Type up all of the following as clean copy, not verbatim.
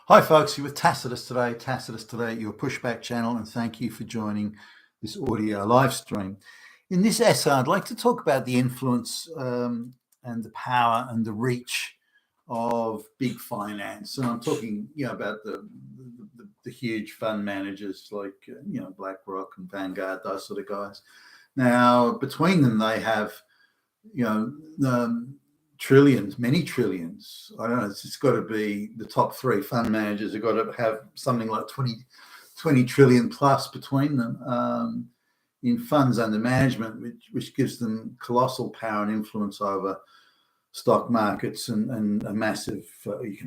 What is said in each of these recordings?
Hi folks, you're with Tacitus today, your pushback channel, and thank you for joining this audio live stream. In this essay, I'd like to talk about the influence and the power and the reach of big finance. And I'm talking, about the huge fund managers like, BlackRock and Vanguard, those sort of guys. Now, between them, they have, trillions, many trillions. I don't know, it's got to be the top three fund managers have got to have something like 20 trillion plus between them in funds under management, which gives them colossal power and influence over stock markets and a massive,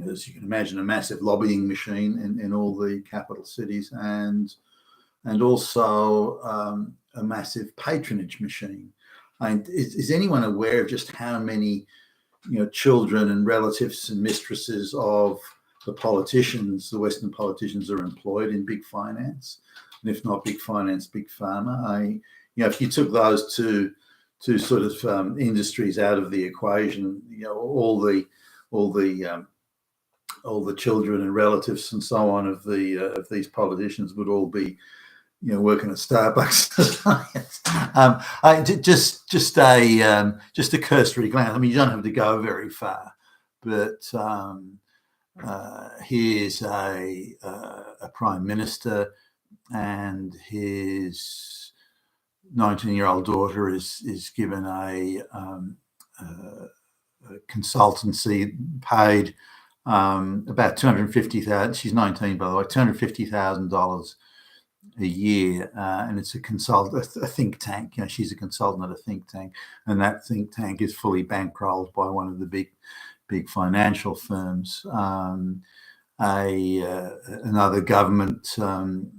as you can imagine, a massive lobbying machine in all the capital cities and also a massive patronage machine. Is anyone aware of just how many children and relatives and mistresses of the politicians, the Western politicians, are employed in big finance? And if not big finance, big pharma? If you took those two sort of industries out of the equation, all the children and relatives and so on of these politicians would all be working at Starbucks. Just a cursory glance. I mean, you don't have to go very far, but here's a prime minister, and his 19-year-old daughter is given a consultancy paid about $250,000. She's 19, by the way, $250,000 a year, and it's a think tank. She's a consultant at a think tank, and that think tank is fully bankrolled by one of the big financial firms. Another government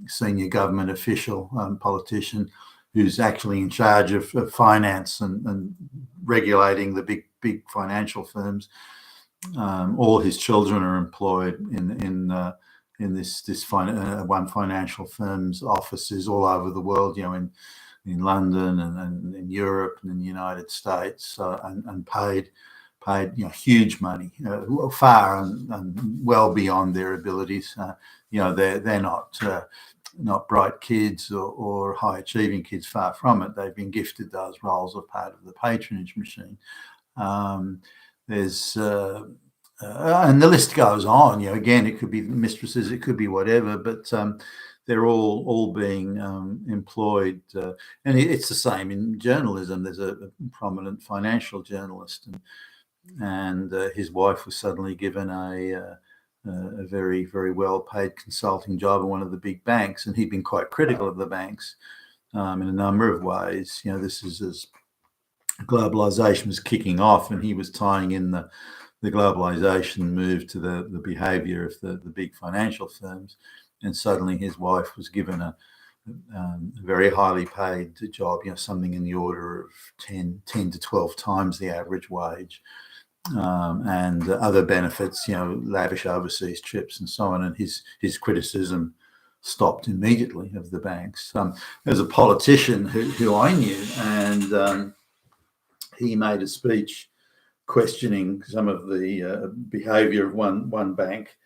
senior government official, politician, who's actually in charge of finance and regulating the big financial firms. All his children are employed in this one financial firm's offices all over the world, in London and in Europe and in the United States, and paid huge money, far and well beyond their abilities. They're not bright kids or high achieving kids, far from it. They've been gifted those roles as part of the patronage machine. There's and the list goes on. Again, it could be mistresses, it could be whatever, but they're all being employed. And it's the same in journalism. There's a prominent financial journalist, and his wife was suddenly given a very, very well-paid consulting job at one of the big banks, and he'd been quite critical of the banks in a number of ways. This is as globalization was kicking off, and he was tying in the globalization move to the behavior of the big financial firms, and suddenly his wife was given a very highly paid job, something in the order of 10 to 12 times the average wage, and other benefits, lavish overseas trips and so on. And his criticism stopped immediately of the banks. There's a politician who I knew, and he made a speech questioning some of the behaviour of one bank,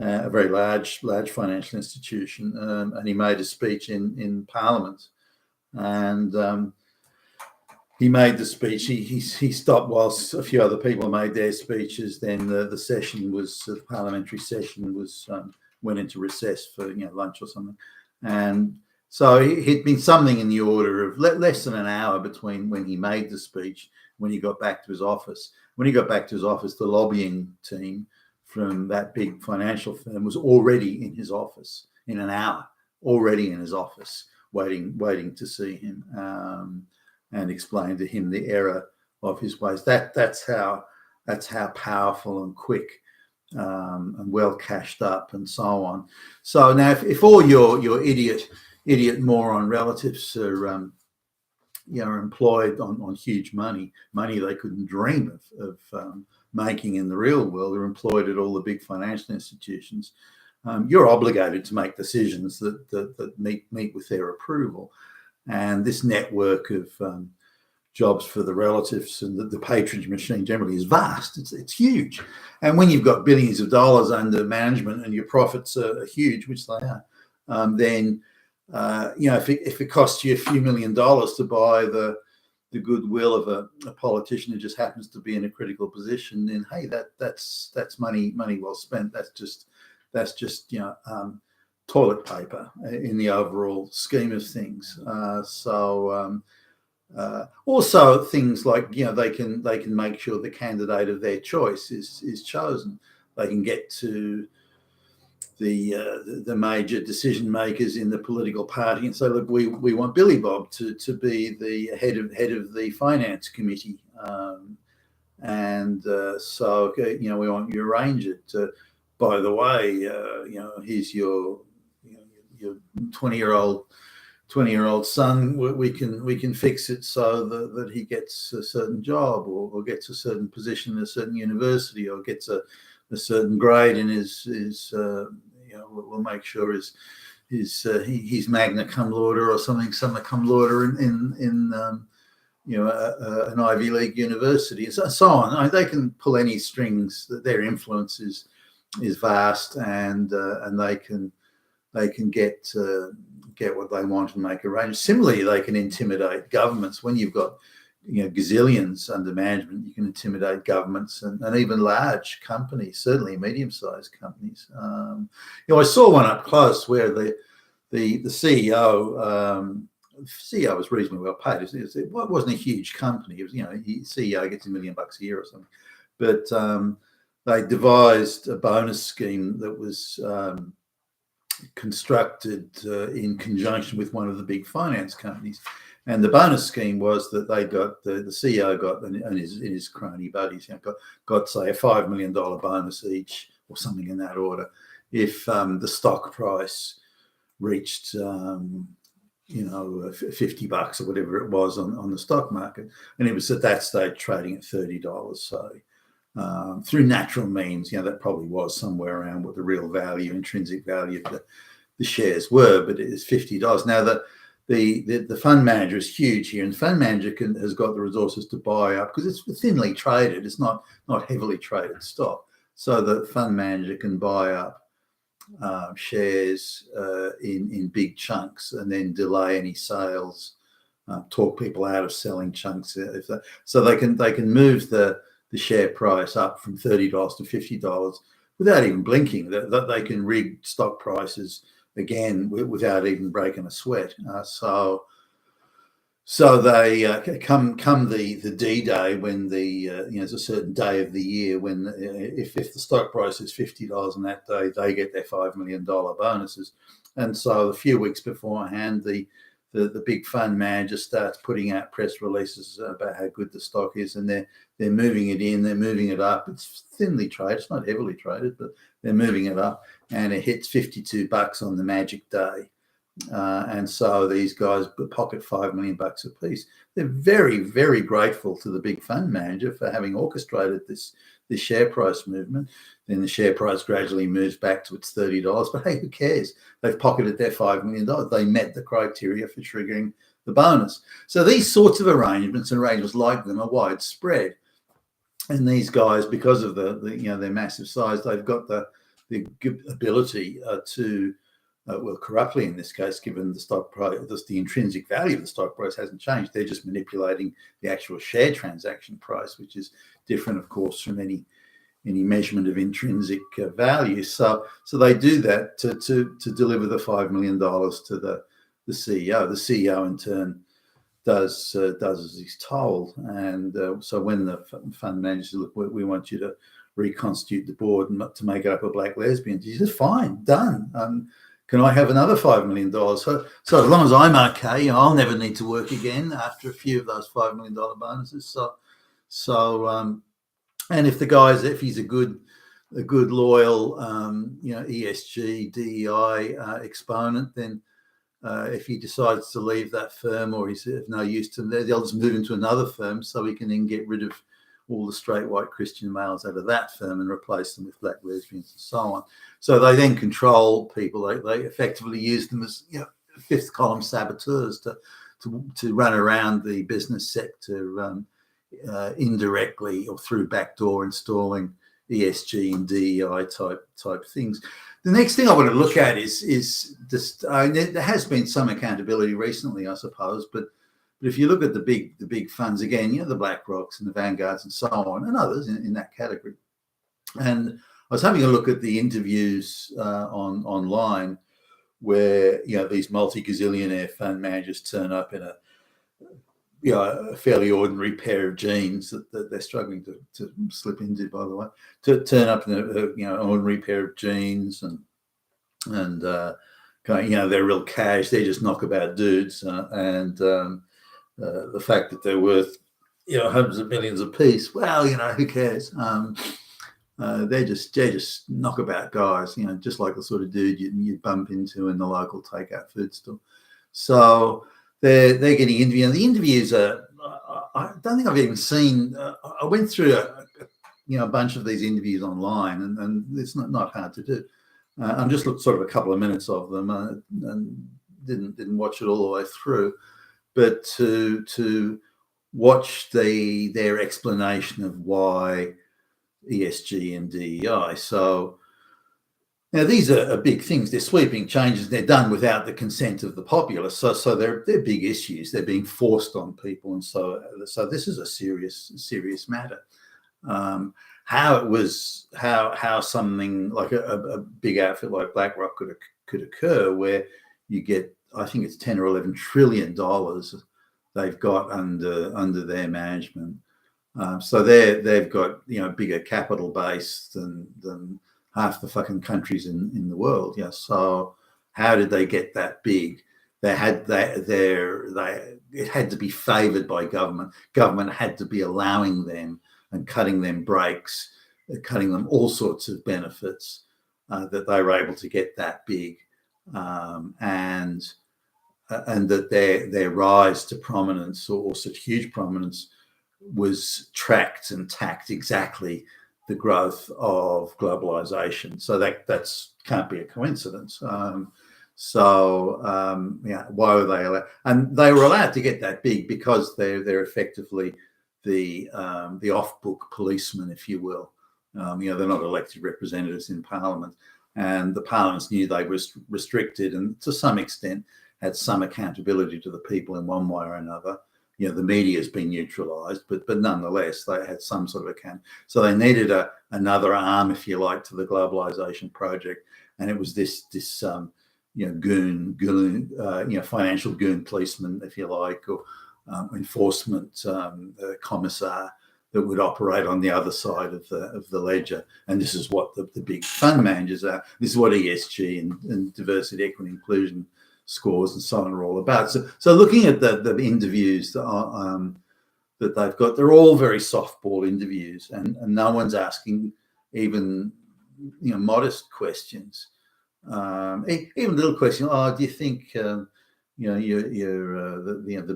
a very large financial institution, and he made a speech in Parliament, and he made the speech. He stopped whilst a few other people made their speeches. Then the parliamentary session was went into recess for lunch or something, and so he'd been something in the order of less than an hour between when he made the speech, when he got back to his office. When he got back to his office, the lobbying team from that big financial firm was already in his office in an hour, already in his office, waiting to see him and explain to him the error of his ways. That's how powerful and quick and well cashed up and so on. So now, if all your idiot moron relatives are employed on huge money they couldn't dream of making in the real world, are employed at all the big financial institutions, you're obligated to make decisions that meet with their approval. And this network of jobs for the relatives, and the patronage machine generally is vast. It's huge. And when you've got billions of dollars under management and your profits are huge, which they are, then if it costs you a few $1 million to buy the goodwill of a politician who just happens to be in a critical position, then hey, that's money well spent. That's just toilet paper in the overall scheme of things. Also things like they can make sure the candidate of their choice is chosen. They can get to the major decision makers in the political party and say, look, we want Billy Bob to be the head of the finance committee, so we want you to arrange it. By the way, here's your 20-year-old son. We can fix it so that he gets a certain job or gets a certain position in a certain university or gets a certain grade in his we'll make sure his magna cum laude or something, summa cum laude in an Ivy League university, and so on. They can pull any strings. That their influence is vast, and they can get what they want and make arrangements. Similarly, they can intimidate governments. When you've got gazillions under management, you can intimidate governments and even large companies, certainly medium-sized companies. I saw one up close where the CEO was reasonably well paid. It wasn't a huge company. It was, CEO gets $1 million a year or something, but they devised a bonus scheme that was constructed in conjunction with one of the big finance companies. And the bonus scheme was that they got the CEO got and his crony buddies got say a $5 million bonus each or something in that order if the stock price reached $50 or whatever it was on the stock market, and it was at that stage trading at $30. So through natural means, that probably was somewhere around what the real value, intrinsic value of the shares were, but it is $50 now. The fund manager is huge here, and the fund manager has got the resources to buy up because it's thinly traded. It's not heavily traded stock, so the fund manager can buy up shares in big chunks and then delay any sales, talk people out of selling chunks. So they can move the share price up from $30 to $50 without even blinking. That they can rig stock prices again without even breaking a sweat. So they come the D-Day when there's a certain day of the year when if the stock price is $50 on that day, they get their $5 million bonuses. And so a few weeks beforehand, the big fund manager starts putting out press releases about how good the stock is, and they're moving it in, they're moving it up. It's thinly traded, it's not heavily traded, but they're moving it up, and it hits $52 on the magic day. And so these guys pocket $5 million a piece. They're very, very grateful to the big fund manager for having orchestrated this share price movement. Then the share price gradually moves back to its $30. But hey, who cares? They've pocketed their $5 million. They met the criteria for triggering the bonus. So these sorts of arrangements and arrangements like them are widespread. And these guys, because of their massive size, they've got the ability to corruptly in this case, given the stock price, the intrinsic value of the stock price hasn't changed. They're just manipulating the actual share transaction price, which is different, of course, from any measurement of intrinsic value. So they do that to deliver the $5 million to the CEO. The CEO in turn does as he's told, and so when the fund manager says, look, we want you to reconstitute the board and to make it up of black lesbians, he says, fine, done. Can I have another $5 million? So as long as I'm okay, I'll never need to work again after a few of those $5 million bonuses. And if he's a good loyal ESG DEI exponent, then if he decides to leave that firm or he's of no use to them, they'll just move into another firm so he can then get rid of all the straight white Christian males out of that firm and replace them with black lesbians and so on. So they then control people. They effectively use them as fifth column saboteurs to to run around the business sector indirectly or through backdoor installing ESG and DEI type things. The next thing I want to look at is this. There has been some accountability recently, I suppose, but if you look at the big funds again, the BlackRocks and the Vanguards and so on, and others in that category. And I was having a look at the interviews online where these multi-gazillionaire fund managers turn up in a fairly ordinary pair of jeans that they're struggling to slip into, by the way, to turn up in an ordinary pair of jeans and they're real cash. They're just knockabout dudes, and the fact that they're worth hundreds of millions apiece. Well, who cares? They're just knockabout guys, just like the sort of dude you'd bump into in the local takeout food store. So they're getting interviewed. And the interviews are, I don't think I've even seen. I went through a bunch of these interviews online, and it's not hard to do. I just looked sort of a couple of minutes of them and didn't watch it all the way through, but to watch their explanation of why ESG and DEI. So now these are big things. They're sweeping changes. They're done without the consent of the populace. So they're big issues. They're being forced on people, and so this is a serious matter. How something like a big outfit like BlackRock could occur, where you get, I think it's $10 or $11 trillion they've got under their management. So they've got bigger capital base than half the fucking countries in the world. So how did they get that big? It had to be favoured by government. Government had to be allowing them and cutting them breaks, cutting them all sorts of benefits that they were able to get that big, and that their rise to prominence or such huge prominence was tracked and tacked exactly the growth of globalization. So that's can't be a coincidence. Why were they allowed? And they were allowed to get that big because they're effectively the off-book policemen, if you will. They're not elected representatives in Parliament, and the parliaments knew they were restricted and to some extent had some accountability to the people in one way or another. The media has been neutralised, but nonetheless they had some sort of account. So they needed another arm, if you like, to the globalisation project, and it was this goon, financial goon policeman, if you like, or enforcement commissar that would operate on the other side of the ledger. And this is what the big fund managers are. This is what ESG and diversity, equity, inclusion scores and so on are all about. So looking at the interviews that they've got, they're all very softball interviews, and no one's asking even modest questions. Even little questions. Oh, do you think the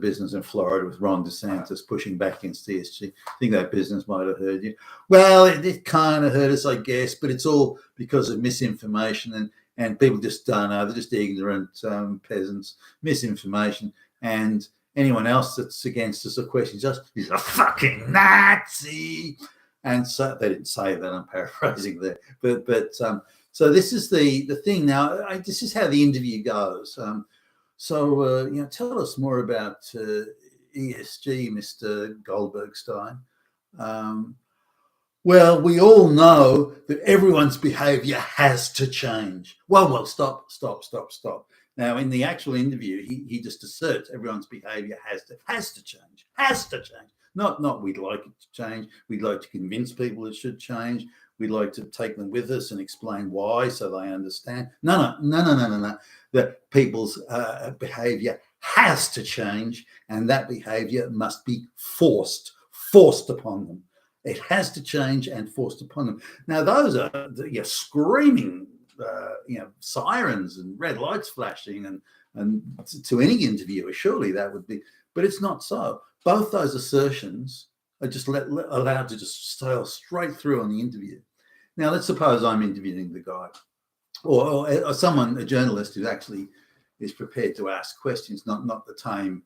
business in Florida with Ron DeSantis pushing back against ESG? I think that business might have hurt you. Well, it kind of hurt us, I guess, but it's all because of misinformation and people just don't know. They're just ignorant peasants, misinformation, and anyone else that's against us or questions us is a fucking Nazi. And so they didn't say that. I'm paraphrasing there, but so this is the thing. Now, this is how the interview goes. Tell us more about ESG, Mr. Goldbergstein. Well, we all know that everyone's behaviour has to change. Well, stop. Now, in the actual interview, he just asserts everyone's behaviour has to change. Not we'd like it to change. We'd like to convince people it should change. We'd like to take them with us and explain why so they understand. No. That people's behaviour has to change, and that behaviour must be forced upon them. It has to change and forced upon them. Now, those are screaming, sirens and red lights flashing, and to any interviewer, surely that would be. But it's not so. Both those assertions are just allowed to just sail straight through on the interview. Now, let's suppose I'm interviewing the guy, or someone, a journalist who actually is prepared to ask questions, not the tame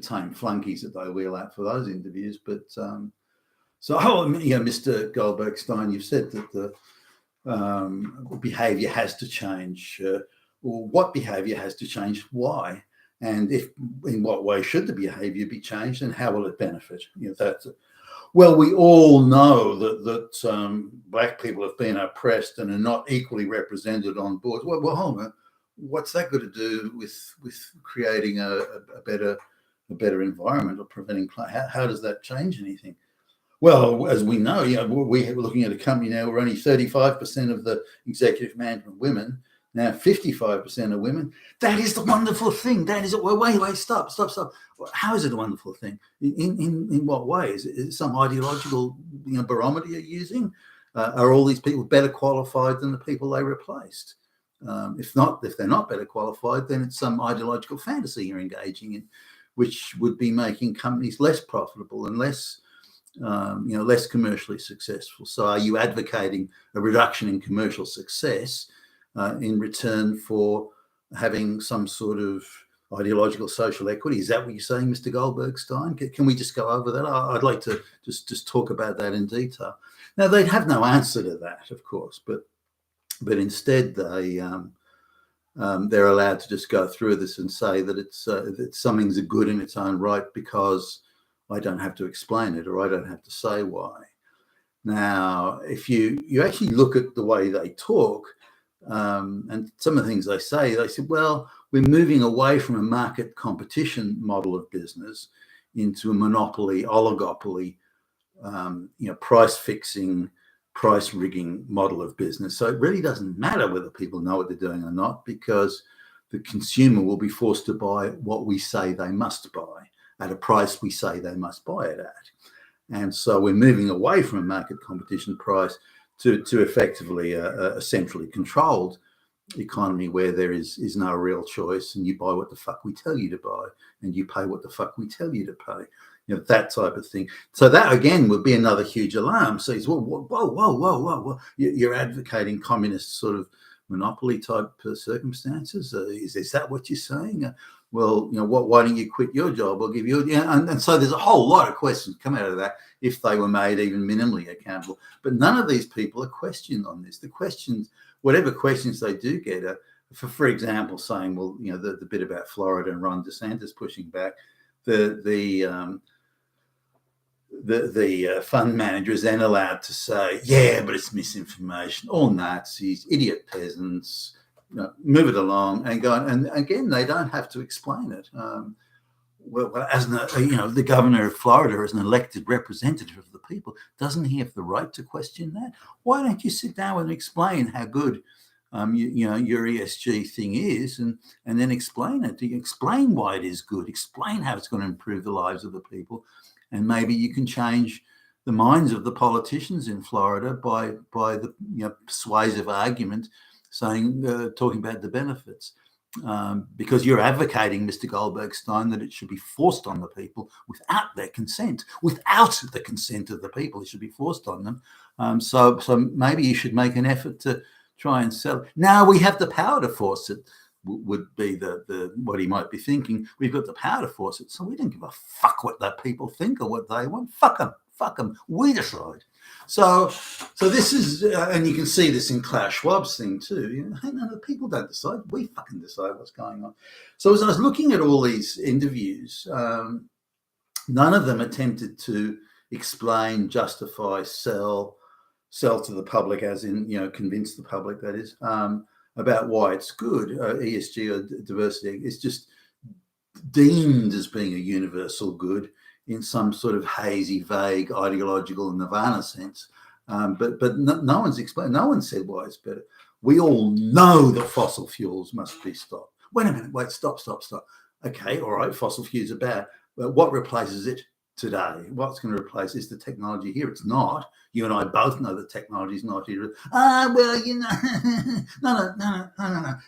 tame flunkies that they wheel out for those interviews. But Mr. Goldberg-Stein, you've said that the behaviour has to change. Well, what behaviour has to change? Why? And in what way should the behaviour be changed, and how will it benefit? That's it. Well, we all know that black people have been oppressed and are not equally represented on boards. Well, hold on. What's that got to do with creating a better environment or preventing? How does that change anything? Well, as we know, we're looking at a company now where only 35% of the executive management women. Now 55% are women. That is the wonderful thing. That is it. Wait, stop. How is it a wonderful thing? In what way? Is it some ideological barometer you're using? Are all these people better qualified than the people they replaced? If they're not better qualified, then it's some ideological fantasy you're engaging in, which would be making companies less profitable and less commercially successful. So are you advocating a reduction in commercial success in return for having some sort of ideological social equity? Is that what you're saying, Mr. Goldberg-Stein? Can we just go over that? I'd like to just talk about that in detail. Now, they'd have no answer to that, of course, but instead they're allowed to just go through this and say that that something's a good in its own right because I don't have to explain it, or I don't have to say why. Now, if you actually look at the way they talk, and some of the things they say well, we're moving away from a market competition model of business into a monopoly, oligopoly, price fixing, price rigging model of business. So it really doesn't matter whether people know what they're doing or not, because the consumer will be forced to buy what we say they must buy at a price we say they must buy it at. And so we're moving away from a market competition price to effectively a centrally controlled economy where there is no real choice, and you buy what the fuck we tell you to buy, and you pay what the fuck we tell you to pay. That type of thing. So that again would be another huge alarm. So he's whoa. You're advocating communist sort of monopoly type circumstances. Is that what you're saying? Why don't you quit your job? I'll give you. And so there's a whole lot of questions come out of that if they were made even minimally accountable. But none of these people are questioned on this. The questions, whatever questions they do get, are, for example, saying, well, the bit about Florida and Ron DeSantis pushing back, the fund manager is then allowed to say, yeah, but it's misinformation, all Nazis, idiot peasants, move it along and go. And again, they don't have to explain it. As the governor of Florida is an elected representative of the people. Doesn't he have the right to question that? Why don't you sit down and explain how good your ESG thing is, and then explain it? Explain why it is good. Explain how it's going to improve the lives of the people. And maybe you can change the minds of the politicians in Florida by the persuasive argument talking about the benefits. Because you're advocating, Mr. Goldberg-Stein, that it should be forced on the people without their consent. Without the consent of the people, it should be forced on them. So maybe you should make an effort to try and sell it. Now we have the power to force it, would be the what he might be thinking. We've got the power to force it, so we don't give a fuck what the people think or what they want. Fuck them. We decide. So this is, and you can see this in Klaus Schwab's thing too. The people don't decide. We fucking decide what's going on. So as I was looking at all these interviews, none of them attempted to explain, justify, sell to the public, as in convince the public, that is, about why it's good. ESG or diversity is just deemed as being a universal good in some sort of hazy, vague, ideological nirvana sense. But no one's explained. No one said why it's better. We all know that fossil fuels must be stopped. Wait a minute. Wait, stop. Okay, all right, fossil fuels are bad. But what replaces it today? What's going to replace is the technology here. It's not. You and I both know the technology is not here. No.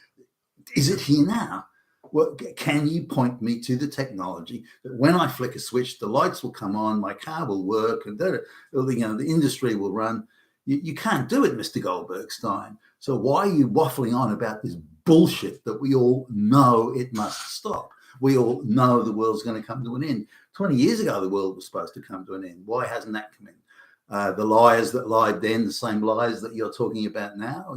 Is it here now? Well, can you point me to the technology that when I flick a switch, the lights will come on, my car will work, and the industry will run? You can't do it, Mr. Goldberg-Stein. So why are you waffling on about this bullshit that we all know it must stop? We all know the world's going to come to an end. 20 years ago, the world was supposed to come to an end. Why hasn't that come in? The liars that lied then, the same liars that you're talking about now.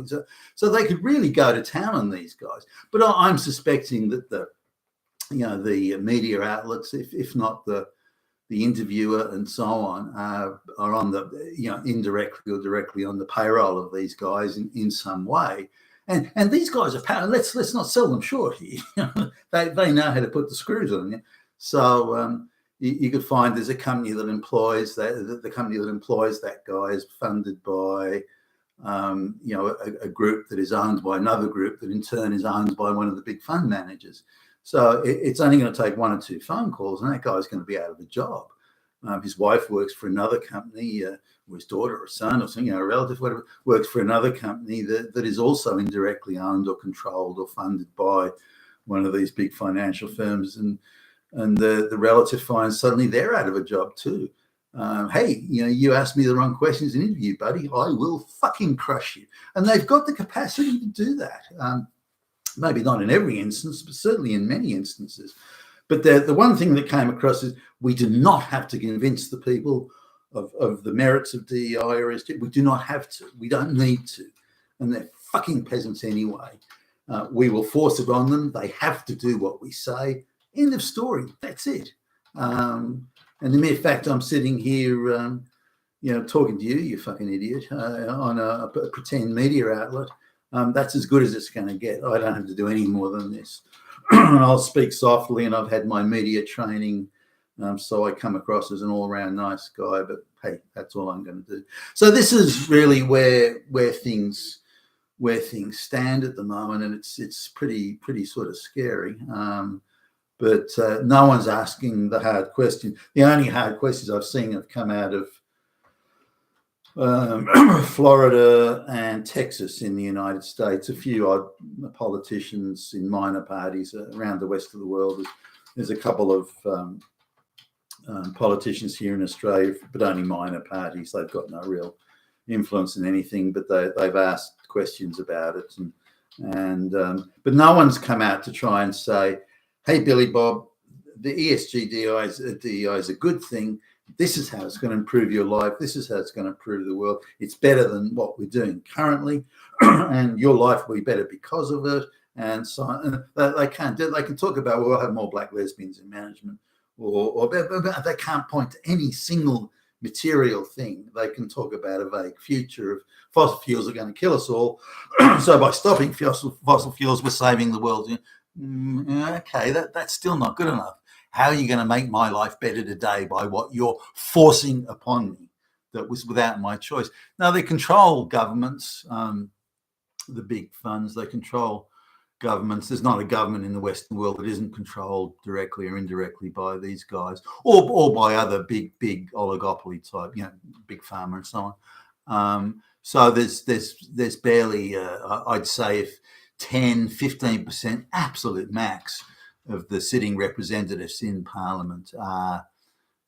So they could really go to town on these guys. But I'm suspecting that the media outlets, if not the interviewer and so on, are on the, indirectly or directly on the payroll of these guys in some way. And these guys are, let's not sell them short here. They know how to put the screws on you. So you could find there's a company that employs that. The company that employs that guy is funded by, a group that is owned by another group that in turn is owned by one of the big fund managers. So it's only going to take one or two phone calls, and that guy's going to be out of a job. His wife works for another company, or his daughter or son or something, a relative, whatever, works for another company that is also indirectly owned or controlled or funded by one of these big financial firms. And the relative finds suddenly they're out of a job too. Hey, you asked me the wrong questions in an interview, buddy. I will fucking crush you. And they've got the capacity to do that. Maybe not in every instance, but certainly in many instances. But the one thing that came across is we do not have to convince the people of the merits of DEI or ESG. We do not have to. We don't need to. And they're fucking peasants anyway. We will force it on them. They have to do what we say. End of story. That's it. And the mere fact I'm sitting here, talking to you, you fucking idiot, on a pretend media outlet, that's as good as it's going to get. I don't have to do any more than this. And I'll speak softly, and I've had my media training, so I come across as an all-round nice guy, but hey, that's all I'm going to do. So this is really where things stand at the moment, and it's pretty sort of scary. But no one's asking the hard question. The only hard questions I've seen have come out of Florida and Texas in the United States. A few odd politicians in minor parties around the west of the world. There's a couple of politicians here in Australia, but only minor parties. They've got no real influence in anything, but they've asked questions about it. But no one's come out to try and say, hey, Billy Bob, the ESG DEI is a good thing. This is how it's going to improve your life. This is how it's going to improve the world. It's better than what we're doing currently, and your life will be better because of it. And so they can't do. They can talk about, well, we'll have more black lesbians in management, or they can't point to any single material thing. They can talk about a vague future of fossil fuels are going to kill us all. So by stopping fossil fuels, we're saving the world. Okay, that's still not good enough. How are you going to make my life better today by what you're forcing upon me that was without my choice? Now, they control governments, the big funds, they control governments. There's not a government in the Western world that isn't controlled directly or indirectly by these guys or by other big oligopoly type, big pharma and so on. So there's barely, I'd say, if 10, 15% absolute max of the sitting representatives in Parliament are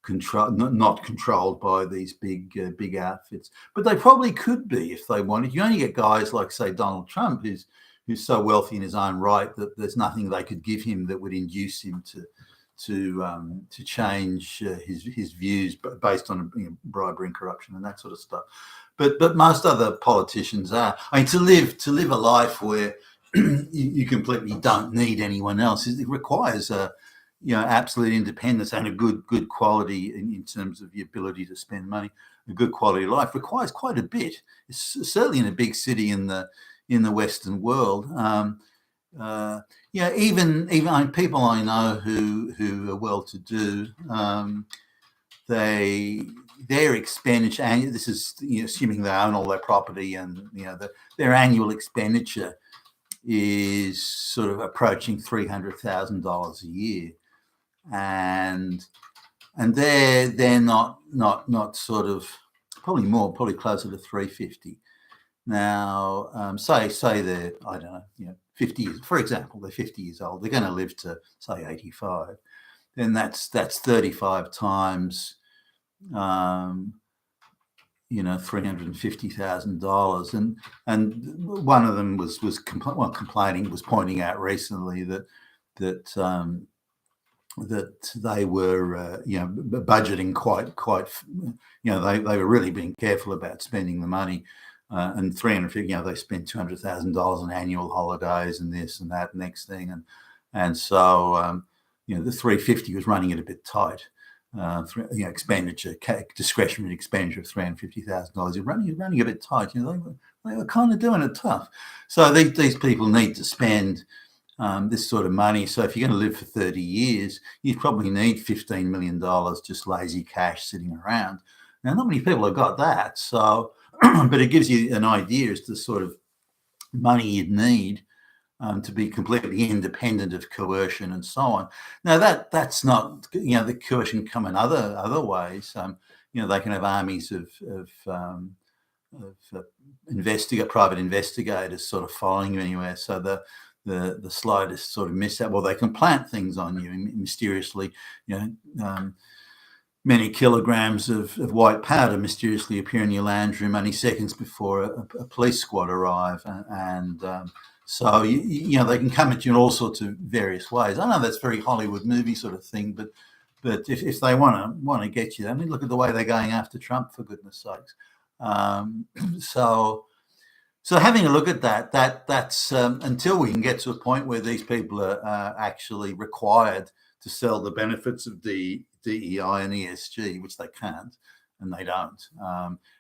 not controlled by these big outfits, but they probably could be if they wanted. You only get guys like, say, Donald Trump, who's so wealthy in his own right that there's nothing they could give him that would induce him to change his views based on bribery and corruption and that sort of stuff. But most other politicians are. I mean, to live a life where you completely don't need anyone else. It requires absolute independence and a good quality in terms of the ability to spend money. A good quality of life requires quite a bit. It's certainly in a big city in the Western world. Even people I know who are well-to-do, their expenditure, and this is assuming they own all their property, and their annual expenditure is sort of approaching $300,000 a year, and they're not sort of probably closer to 350. Now, say they're, I don't know, 50 years, for example, they're 50 years old. They're going to live to say 85. Then that's 35 times, $350,000, and one of them was pointing out recently that that they were, budgeting quite, they were really being careful about spending the money. And 350, they spent $200,000 on annual holidays and this and that next thing, and so the 350 was running it a bit tight. Expenditure, discretionary expenditure of $350,000, you're running a bit tight. They were kind of doing it tough. So these people need to spend this sort of money. So if you're going to live for 30 years, you probably need $15 million just lazy cash sitting around. Now, not many people have got that. So, but it gives you an idea as to the sort of money you'd need to be completely independent of coercion and so on. Now, that's not, the coercion come in other ways. They can have armies of private investigators sort of following you anywhere. So the slightest sort of mishap, well, they can plant things on you mysteriously. Many kilograms of white powder mysteriously appear in your lounge room only seconds before a police squad arrive, and so they can come at you in all sorts of various ways. I know that's very Hollywood movie sort of thing, but if they want to get you, I mean, look at the way they're going after Trump, for goodness sakes. So having a look at that's until we can get to a point where these people are actually required to sell the benefits of the DEI and ESG, which they can't and they don't,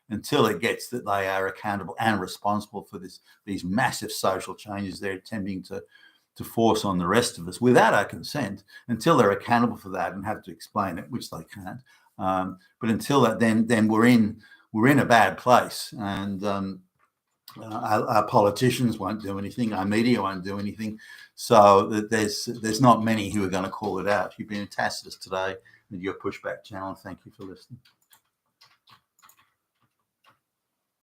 until it gets that they are accountable and responsible for these massive social changes they're attempting to force on the rest of us without our consent, until they're accountable for that and have to explain it, which they can't. But until that, then we're in a bad place, and our politicians won't do anything, our media won't do anything. So there's not many who are going to call it out. You've been a Tacitus today with your Pushback channel. Thank you for listening.